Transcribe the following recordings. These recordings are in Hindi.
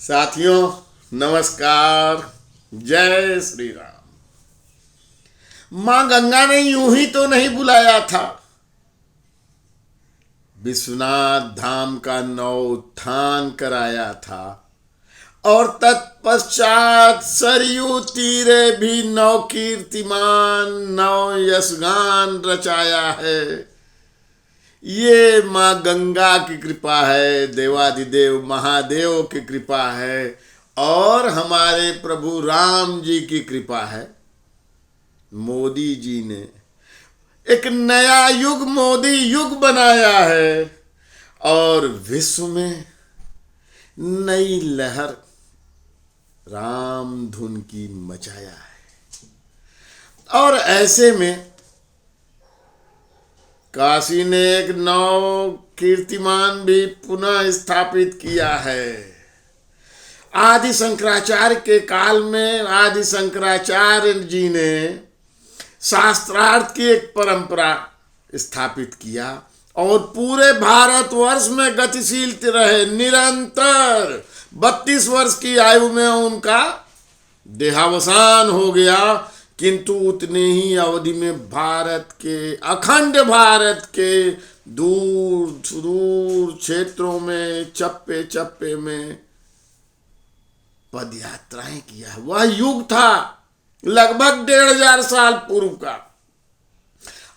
साथियों नमस्कार। जय श्री राम। मां गंगा ने यूं ही तो नहीं बुलाया था। विश्वनाथ धाम का नवोत्थान कराया था और तत्पश्चात सरयू तीरे भी नव कीर्तिमान नव यशगान रचाया है। ये माँ गंगा की कृपा है, देवाधिदेव महादेव की कृपा है और हमारे प्रभु राम जी की कृपा है। मोदी जी ने एक नया युग मोदी युग बनाया है और विश्व में नई लहर राम धुन की मचाया है। और ऐसे में काशी ने एक नव कीर्तिमान भी पुनः स्थापित किया है। आदि शंकराचार्य के काल में आदि शंकराचार्य जी ने शास्त्रार्थ की एक परंपरा स्थापित किया और पूरे भारतवर्ष में गतिशील रहे। निरंतर 32 वर्ष की आयु में उनका देहावसान हो गया, किंतु उतने ही अवधि में भारत के अखंड भारत के दूर सुदूर क्षेत्रों में चप्पे चप्पे में पद यात्राएं किया। वह युग था लगभग 1500 साल पूर्व का,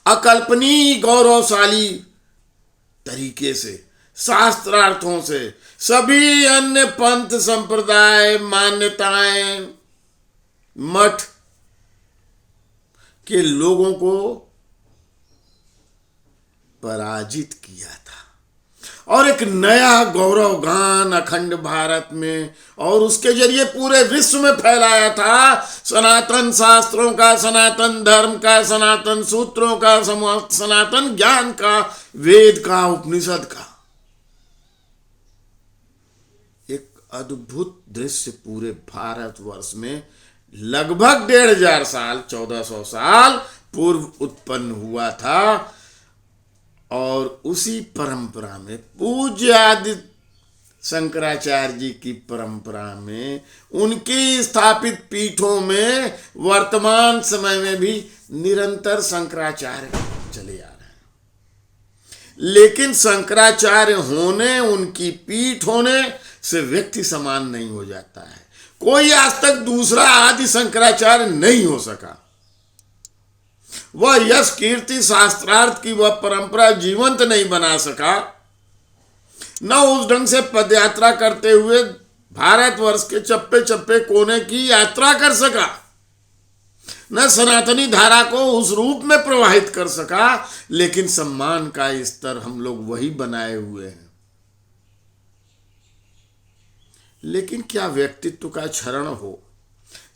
अकल्पनीय गौरवशाली तरीके से शास्त्रार्थों से सभी अन्य पंथ संप्रदाय मान्यताएं मठ के लोगों को पराजित किया था और एक नया गौरव गान अखंड भारत में और उसके जरिए पूरे विश्व में फैलाया था। सनातन शास्त्रों का, सनातन धर्म का, सनातन सूत्रों का, सनातन ज्ञान का, वेद का, उपनिषद का एक अद्भुत दृश्य पूरे भारतवर्ष में लगभग 1500 साल 1400 साल पूर्व उत्पन्न हुआ था। और उसी परंपरा में पूज्य आदि शंकराचार्य जी की परंपरा में उनकी स्थापित पीठों में वर्तमान समय में भी निरंतर शंकराचार्य चले आ रहे हैं। लेकिन शंकराचार्य होने, उनकी पीठ होने से व्यक्ति समान नहीं हो जाता है। कोई आज तक दूसरा आदि शंकराचार्य नहीं हो सका। वह यश कीर्ति शास्त्रार्थ की वह परंपरा जीवंत नहीं बना सका, न उस ढंग से पदयात्रा करते हुए भारतवर्ष के चप्पे चप्पे कोने की यात्रा कर सका, न सनातनी धारा को उस रूप में प्रवाहित कर सका। लेकिन सम्मान का स्तर हम लोग वही बनाए हुए हैं। लेकिन क्या व्यक्तित्व का क्षरण हो,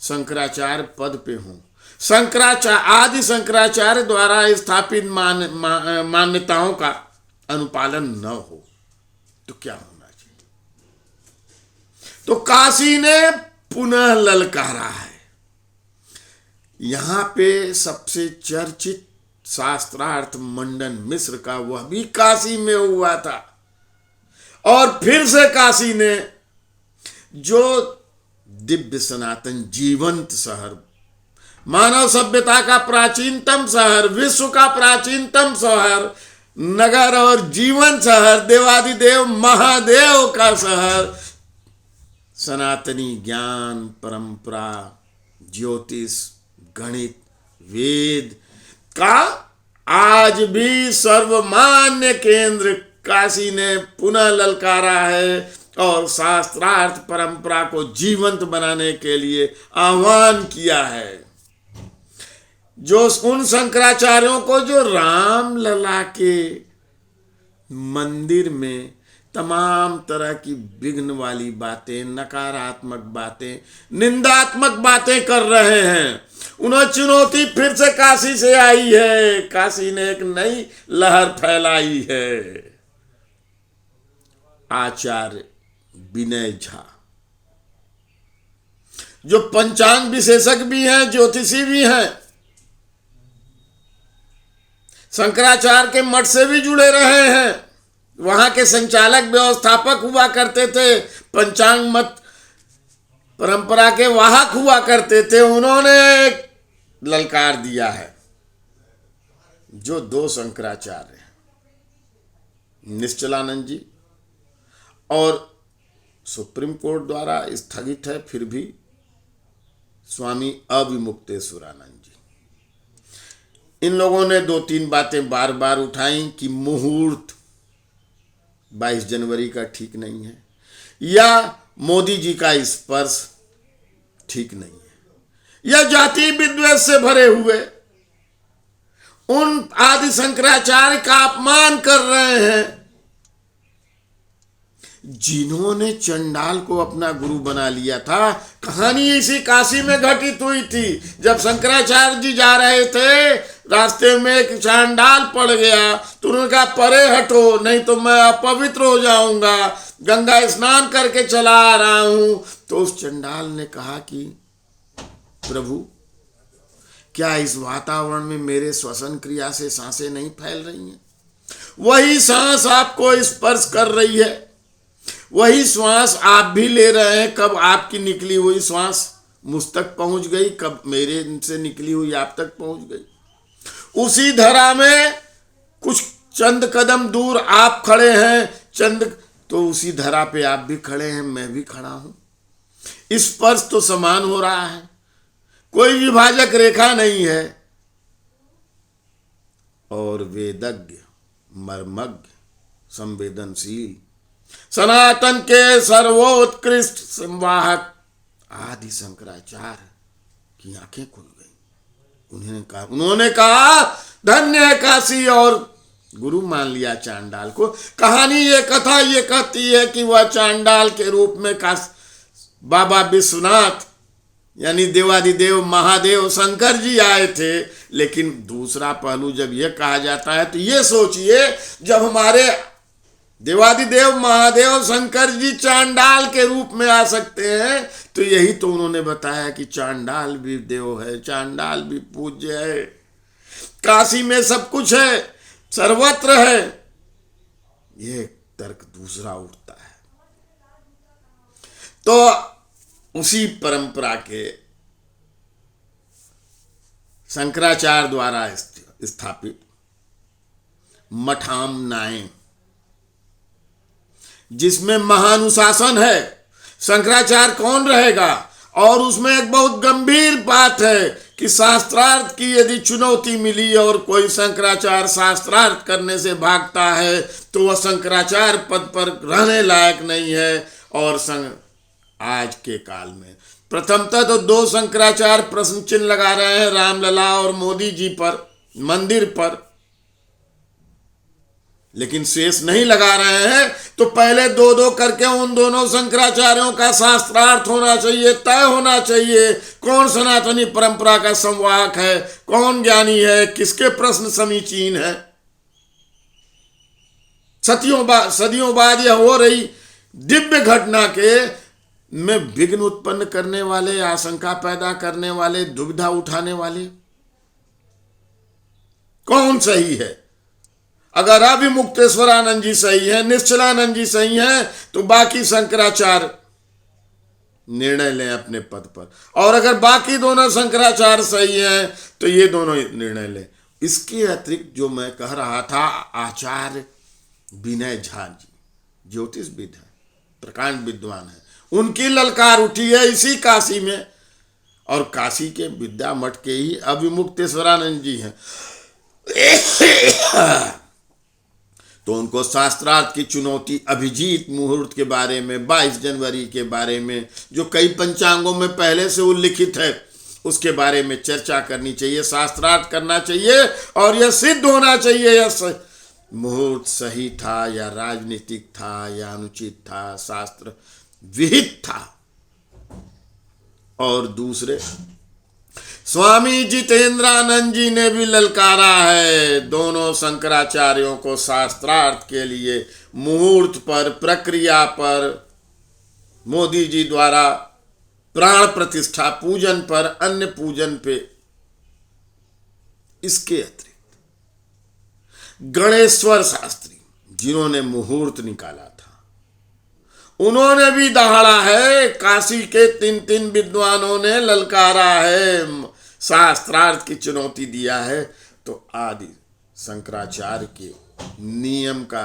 शंकराचार्य पद पे हो, आदि शंकराचार्य द्वारा स्थापित मान्यताओं का अनुपालन न हो तो क्या होना चाहिए? तो काशी ने पुनः ललकारा है। यहां पे सबसे चर्चित शास्त्रार्थ मंडन मिश्र का वह भी काशी में हुआ था। और फिर से काशी ने जो दिव्य सनातन जीवंत शहर, मानव सभ्यता का प्राचीनतम शहर, विश्व का प्राचीनतम शहर, नगर और जीवन शहर, देवाधिदेव महादेव का शहर, सनातनी ज्ञान परंपरा, ज्योतिष, गणित, वेद का आज भी सर्वमान्य केंद्र काशी ने पुनः ललकारा है और शास्त्रार्थ परंपरा को जीवंत बनाने के लिए आह्वान किया है। जो उन शंकराचार्यों को जो राम लला के मंदिर में तमाम तरह की विघ्न वाली बातें, नकारात्मक बातें, निंदात्मक बातें कर रहे हैं, उन्हें चुनौती फिर से काशी से आई है। काशी ने एक नई लहर फैलाई है। आचार्य विनय झा जो पंचांग विशेषज्ञ भी हैं, ज्योतिषी भी हैं, शंकराचार्य के मठ से भी जुड़े रहे हैं, वहां के संचालक व्यवस्थापक हुआ करते थे, पंचांग मत परंपरा के वाहक हुआ करते थे, उन्होंने एक ललकार दिया है। जो दो शंकराचार्य हैं, निश्चलानंद जी, और सुप्रीम कोर्ट द्वारा स्थगित है फिर भी स्वामी अविमुक्तेश्वरानंद जी, इन लोगों ने 2-3 बातें बार बार उठाई कि मुहूर्त 22 जनवरी का ठीक नहीं है, या मोदी जी का स्पर्श ठीक नहीं है, या जाति विद्वेष से भरे हुए उन आदि शंकराचार्य का अपमान कर रहे हैं जिन्होंने चंडाल को अपना गुरु बना लिया था। कहानी इसी काशी में घटित हुई थी। जब शंकराचार्य जी जा रहे थे, रास्ते में एक चांडाल पड़ गया, तो उन्होंने कहा परे हटो, नहीं तो मैं अपवित्र हो जाऊंगा, गंगा स्नान करके चला आ रहा हूं। तो उस चंडाल ने कहा कि प्रभु, क्या इस वातावरण में मेरे श्वसन क्रिया से सांसें नहीं फैल रही हैं? वही सांस आपको स्पर्श कर रही है, वही श्वास आप भी ले रहे हैं। कब आपकी निकली हुई श्वास मुझ तक पहुंच गई, कब मेरे से निकली हुई आप तक पहुंच गई। उसी धरा में कुछ चंद कदम दूर आप खड़े हैं, तो उसी धरा पे आप भी खड़े हैं, मैं भी खड़ा हूं। स्पर्श तो समान हो रहा है, कोई विभाजक रेखा नहीं है। और वेदज्ञ, मर्मज्ञ, संवेदनशील, सनातन के सर्वोत्कृष्ट संवाहक आदि शंकराचार्य की आंखें खुल गई। उन्होंने कहा धन्य है काशी, और गुरु मान लिया चांडाल को। कहानी ये कथा ये कहती है कि वह चांडाल के रूप में बाबा विश्वनाथ यानी देवादिदेव महादेव शंकर जी आए थे। लेकिन दूसरा पहलू जब यह कहा जाता है तो ये सोचिए, जब हमारे देवादिदेव महादेव शंकर जी चांडाल के रूप में आ सकते हैं, तो यही तो उन्होंने बताया कि चांडाल भी देव है, चांडाल भी पूज्य है, काशी में सब कुछ है, सर्वत्र है। ये तर्क दूसरा उठता है। तो उसी परंपरा के शंकराचार्य द्वारा स्थापित मठामनाएं, जिसमें महानुशासन है, शंकराचार्य कौन रहेगा, और उसमें एक बहुत गंभीर बात है कि शास्त्रार्थ की यदि चुनौती मिली और कोई शंकराचार्य शास्त्रार्थ करने से भागता है तो वह शंकराचार्य पद पर रहने लायक नहीं है। और आज के काल में प्रथमतः तो 2 शंकराचार्य प्रश्न चिन्ह लगा रहे हैं रामलला और मोदी जी पर, मंदिर पर, लेकिन शेष नहीं लगा रहे हैं। तो पहले 2-2 करके उन दोनों शंकराचार्यों का शास्त्रार्थ होना चाहिए, तय होना चाहिए। कौन सनातनी परंपरा का संवाहक है, कौन ज्ञानी है, किसके प्रश्न समीचीन है। सदियों बाद यह हो रही दिव्य घटना के में विघ्न उत्पन्न करने वाले, आशंका पैदा करने वाले, दुविधा उठाने वाले कौन सही है? अगर अविमुक्तेश्वरानंद जी सही है, निश्चलानंद जी सही हैं, तो बाकी शंकराचार्य निर्णय लें अपने पद पर। और अगर बाकी दोनों शंकराचार्य सही हैं तो ये दोनों निर्णय लें। इसके अतिरिक्त जो मैं कह रहा था, आचार्य विनय झा जी ज्योतिषविद है, प्रकांड विद्वान है, उनकी ललकार उठी है इसी काशी में। और काशी के विद्या मठ के ही अविमुक्तेश्वरानंद जी हैं। तो उनको शास्त्रार्थ की चुनौती, अभिजीत मुहूर्त के बारे में, 22 जनवरी के बारे में, जो कई पंचांगों में पहले से उल्लिखित है, उसके बारे में चर्चा करनी चाहिए, शास्त्रार्थ करना चाहिए। और यह सिद्ध होना चाहिए यह मुहूर्त सही था या राजनीतिक था या अनुचित था, शास्त्र विहित था। और दूसरे स्वामी जितेंद्रानंद जी ने भी ललकारा है दोनों शंकराचार्यों को शास्त्रार्थ के लिए, मुहूर्त पर, प्रक्रिया पर, मोदी जी द्वारा प्राण प्रतिष्ठा पूजन पर, अन्य पूजन पे। इसके अतिरिक्त गणेश्वर शास्त्री जिन्होंने मुहूर्त निकाला था, उन्होंने भी दहाड़ा है। काशी के 3 विद्वानों ने ललकारा है, शास्त्रार्थ की चुनौती दिया है। तो आदि शंकराचार्य के नियम का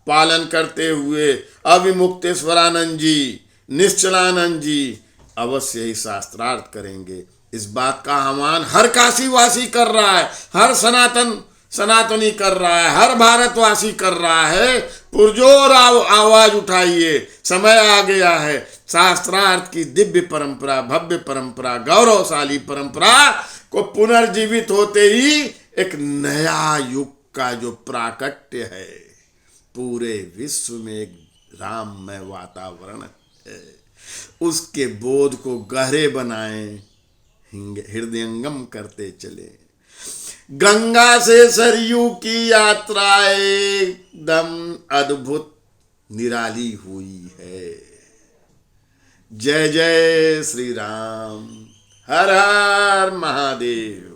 पालन करते हुए अविमुक्तेश्वरानंद जी, निश्चलानंद जी अवश्य ही शास्त्रार्थ करेंगे। इस बात का आह्वान हर काशीवासी कर रहा है, हर सनातनी कर रहा है, हर भारतवासी कर रहा है। पुरजोर आवाज उठाइए, समय आ गया है। शास्त्रार्थ की दिव्य परंपरा, भव्य परंपरा, गौरवशाली परंपरा को पुनर्जीवित होते ही एक नया युग का जो प्राकट्य है, पूरे विश्व में एक राममय वातावरण है, उसके बोध को गहरे बनाएं, हृदयंगम करते चले। गंगा से सरयू की यात्रा एकदम अद्भुत निराली हुई है। जय जय श्री राम, हर हर महादेव।